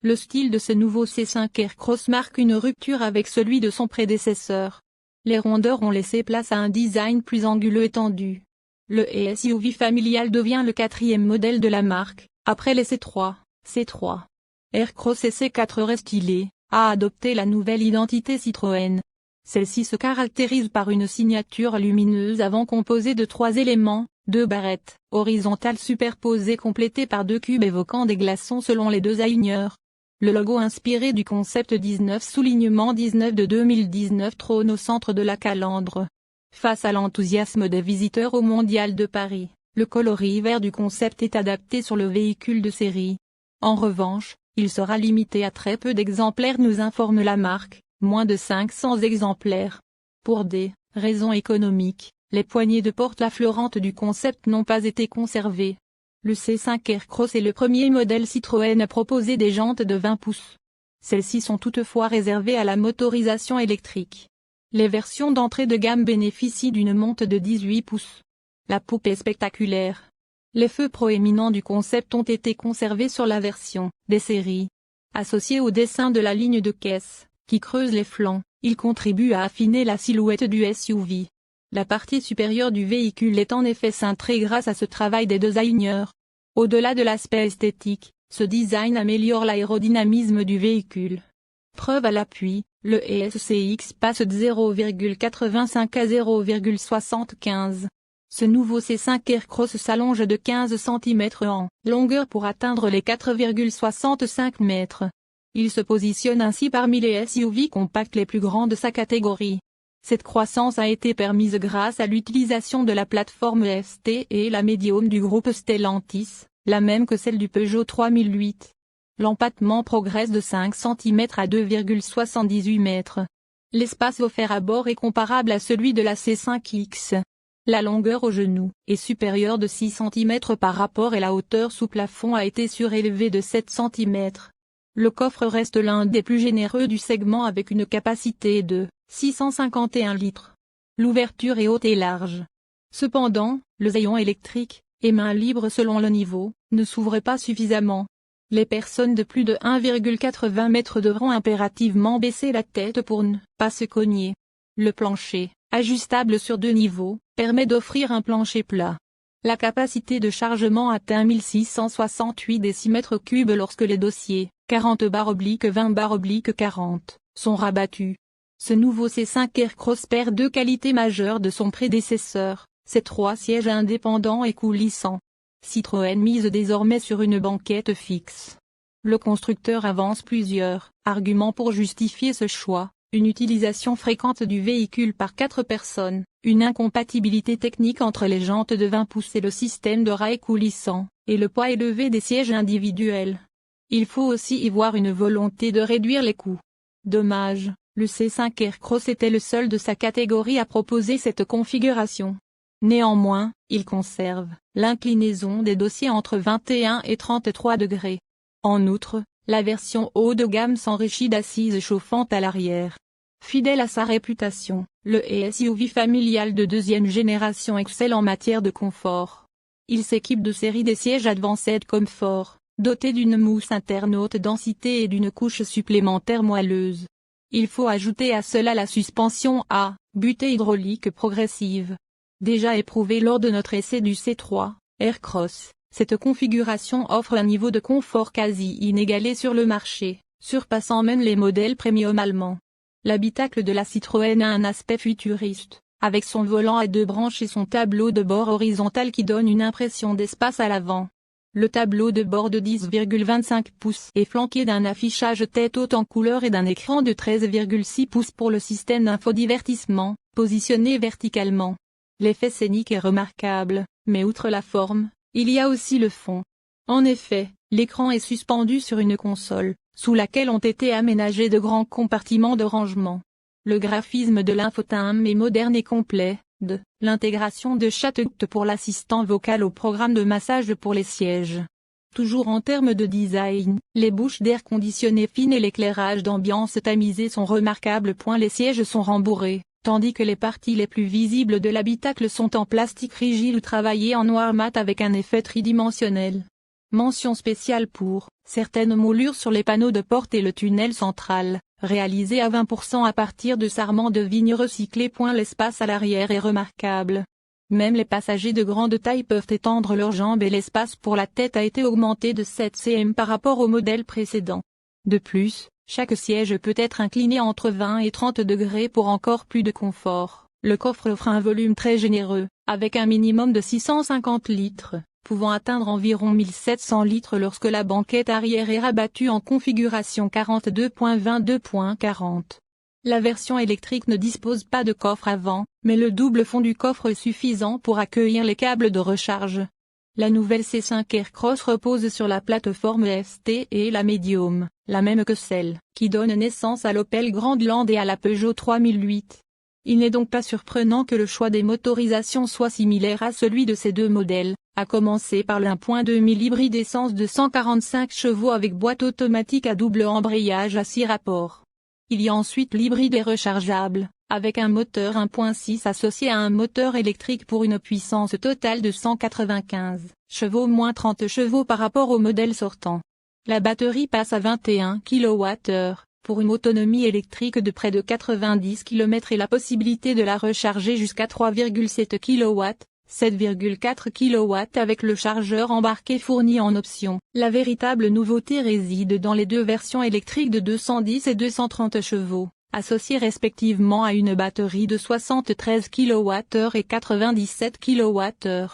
Le style de ce nouveau C5 Aircross marque une rupture avec celui de son prédécesseur. Les rondeurs ont laissé place à un design plus anguleux et tendu. Le SUV familial devient le quatrième modèle de la marque, après les C3, C3. Aircross et C4 restylé, a adopté la nouvelle identité Citroën. Celle-ci se caractérise par une signature lumineuse avant composée de 3 éléments, 2 barrettes horizontales superposées complétées par 2 cubes évoquant des glaçons selon les designers. Le logo inspiré du concept 19-19 de 2019 trône au centre de la calandre. Face à l'enthousiasme des visiteurs au Mondial de Paris, le coloris vert du concept est adapté sur le véhicule de série. En revanche, il sera limité à très peu d'exemplaires, nous informe la marque, moins de 500 exemplaires. Pour des raisons économiques, les poignées de porte affleurantes du concept n'ont pas été conservées. Le C5 Aircross est le premier modèle Citroën à proposer des jantes de 20 pouces. Celles-ci sont toutefois réservées à la motorisation électrique. Les versions d'entrée de gamme bénéficient d'une monte de 18 pouces. La poupe est spectaculaire. Les feux proéminents du concept ont été conservés sur la version des séries. Associé au dessin de la ligne de caisse, qui creuse les flancs, il contribue à affiner la silhouette du SUV. La partie supérieure du véhicule est en effet cintrée grâce à ce travail des designers. Au-delà de l'aspect esthétique, ce design améliore l'aérodynamisme du véhicule. Preuve à l'appui, le ESCX passe de 0,85 à 0,75. Ce nouveau C5 Aircross s'allonge de 15 cm en longueur pour atteindre les 4,65 mètres. Il se positionne ainsi parmi les SUV compacts les plus grands de sa catégorie. Cette croissance a été permise grâce à l'utilisation de la plateforme ST et la médium du groupe Stellantis, la même que celle du Peugeot 3008. L'empattement progresse de 5 cm à 2,78 mètres. L'espace offert à bord est comparable à celui de la C5X. La longueur au genou est supérieure de 6 cm par rapport et la hauteur sous plafond a été surélevée de 7 cm. Le coffre reste l'un des plus généreux du segment avec une capacité de 651 litres. L'ouverture est haute et large. Cependant, le rayon électrique, et main libre selon le niveau, ne s'ouvre pas suffisamment. Les personnes de plus de 1,80 m devront impérativement baisser la tête pour ne pas se cogner. Le plancher, ajustable sur 2 niveaux, permet d'offrir un plancher plat. La capacité de chargement atteint 1668 décimètres-cubes lorsque les dossiers 40/20/40 sont rabattus. Ce nouveau C5 Aircross perd 2 qualités majeures de son prédécesseur, ses 3 sièges indépendants et coulissants. Citroën mise désormais sur une banquette fixe. Le constructeur avance plusieurs arguments pour justifier ce choix: une utilisation fréquente du véhicule par 4 personnes, une incompatibilité technique entre les jantes de 20 pouces et le système de rails coulissants, et le poids élevé des sièges individuels. Il faut aussi y voir une volonté de réduire les coûts. Dommage, le C5 Aircross était le seul de sa catégorie à proposer cette configuration. Néanmoins, il conserve l'inclinaison des dossiers entre 21 et 33 degrés. En outre, la version haut de gamme s'enrichit d'assises chauffantes à l'arrière. Fidèle à sa réputation, le SUV familial de deuxième génération excelle en matière de confort. Il s'équipe de séries des sièges Advanced Comfort, dotés d'une mousse interne haute densité et d'une couche supplémentaire moelleuse. Il faut ajouter à cela la suspension à butée hydraulique progressive. Déjà éprouvée lors de notre essai du C3 Aircross, cette configuration offre un niveau de confort quasi inégalé sur le marché, surpassant même les modèles premium allemands. L'habitacle de la Citroën a un aspect futuriste, avec son volant à 2 branches et son tableau de bord horizontal qui donne une impression d'espace à l'avant. Le tableau de bord de 10,25 pouces est flanqué d'un affichage tête haute en couleur et d'un écran de 13,6 pouces pour le système d'infodivertissement, positionné verticalement. L'effet scénique est remarquable, mais outre la forme, il y a aussi le fond. En effet, l'écran est suspendu sur une console, sous laquelle ont été aménagés de grands compartiments de rangement. Le graphisme de l'infotainment est moderne et complet, de l'intégration de chatbot pour l'assistant vocal au programme de massage pour les sièges. Toujours en termes de design, les bouches d'air conditionné fines et l'éclairage d'ambiance tamisé sont remarquables. Les sièges sont rembourrés, tandis que les parties les plus visibles de l'habitacle sont en plastique rigide ou travaillé en noir mat avec un effet tridimensionnel. Mention spéciale pour certaines moulures sur les panneaux de porte et le tunnel central, réalisé à 20% à partir de sarments de vigne recyclés. L'espace à l'arrière est remarquable. Même les passagers de grande taille peuvent étendre leurs jambes et l'espace pour la tête a été augmenté de 7 cm par rapport au modèle précédent. De plus, chaque siège peut être incliné entre 20 et 30 degrés pour encore plus de confort. Le coffre offre un volume très généreux, avec un minimum de 650 litres, pouvant atteindre environ 1700 litres lorsque la banquette arrière est rabattue en configuration 42.22.40. La version électrique ne dispose pas de coffre avant, mais le double fond du coffre est suffisant pour accueillir les câbles de recharge. La nouvelle C5 Aircross repose sur la plateforme ST et la Medium, la même que celle qui donne naissance à l'Opel Grandland et à la Peugeot 3008. Il n'est donc pas surprenant que le choix des motorisations soit similaire à celui de ces deux modèles, à commencer par l'1.2000 hybride essence de 145 chevaux avec boîte automatique à double embrayage à 6 rapports. Il y a ensuite l'hybride et rechargeable, avec un moteur 1.6 associé à un moteur électrique pour une puissance totale de 195 chevaux moins 30 chevaux par rapport au modèle sortant. La batterie passe à 21 kWh, pour une autonomie électrique de près de 90 km et la possibilité de la recharger jusqu'à 3,7 kW, 7,4 kW avec le chargeur embarqué fourni en option. La véritable nouveauté réside dans les deux versions électriques de 210 et 230 chevaux, associées respectivement à une batterie de 73 kWh et 97 kWh.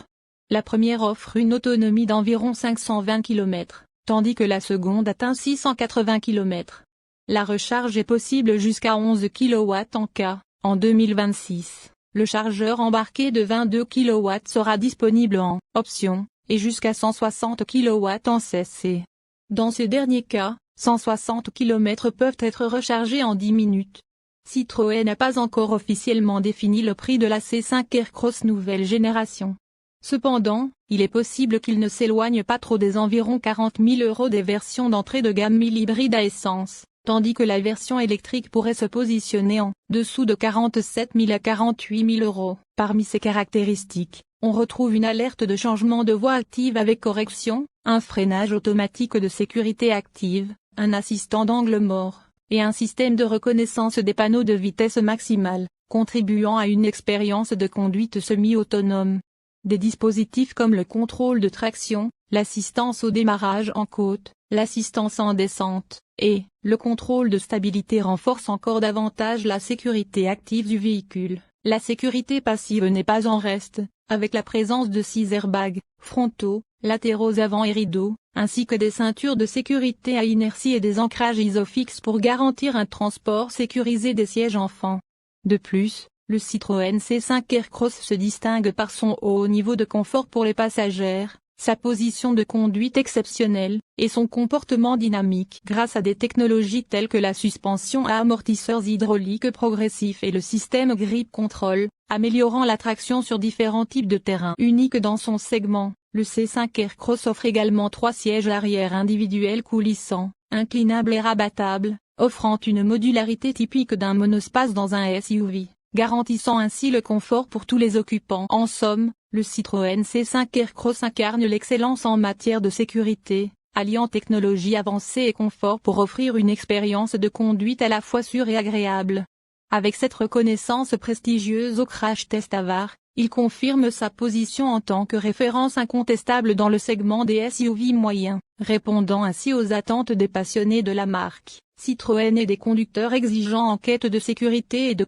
La première offre une autonomie d'environ 520 km, tandis que la seconde atteint 680 km. La recharge est possible jusqu'à 11 kW en cas, en 2026. Le chargeur embarqué de 22 kW sera disponible en option, et jusqu'à 160 kW en CC. Dans ce dernier cas, 160 km peuvent être rechargés en 10 minutes. Citroën n'a pas encore officiellement défini le prix de la C5 Aircross nouvelle génération. Cependant, il est possible qu'il ne s'éloigne pas trop des environ 40 000 € des versions d'entrée de gamme 1000 hybride à essence, tandis que la version électrique pourrait se positionner en dessous de 47 000 à 48 000 €. Parmi ces caractéristiques, on retrouve une alerte de changement de voie active avec correction, un freinage automatique de sécurité active, un assistant d'angle mort, et un système de reconnaissance des panneaux de vitesse maximale, contribuant à une expérience de conduite semi-autonome. Des dispositifs comme le contrôle de traction, l'assistance au démarrage en côte, l'assistance en descente, et le contrôle de stabilité renforcent encore davantage la sécurité active du véhicule. La sécurité passive n'est pas en reste, avec la présence de 6 airbags, frontaux, latéraux avant et rideaux, ainsi que des ceintures de sécurité à inertie et des ancrages isofixes pour garantir un transport sécurisé des sièges enfants. De plus, le Citroën C5 Aircross se distingue par son haut niveau de confort pour les passagers, sa position de conduite exceptionnelle, et son comportement dynamique grâce à des technologies telles que la suspension à amortisseurs hydrauliques progressifs et le système Grip Control, améliorant la traction sur différents types de terrain. Unique dans son segment, le C5 Aircross offre également 3 sièges arrière individuels coulissants, inclinables et rabattables, offrant une modularité typique d'un monospace dans un SUV, garantissant ainsi le confort pour tous les occupants. En somme, le Citroën C5 Aircross incarne l'excellence en matière de sécurité, alliant technologie avancée et confort pour offrir une expérience de conduite à la fois sûre et agréable. Avec cette reconnaissance prestigieuse au Crash Test Avar, il confirme sa position en tant que référence incontestable dans le segment des SUV moyens, répondant ainsi aux attentes des passionnés de la marque, Citroën et des conducteurs exigeants en quête de sécurité et de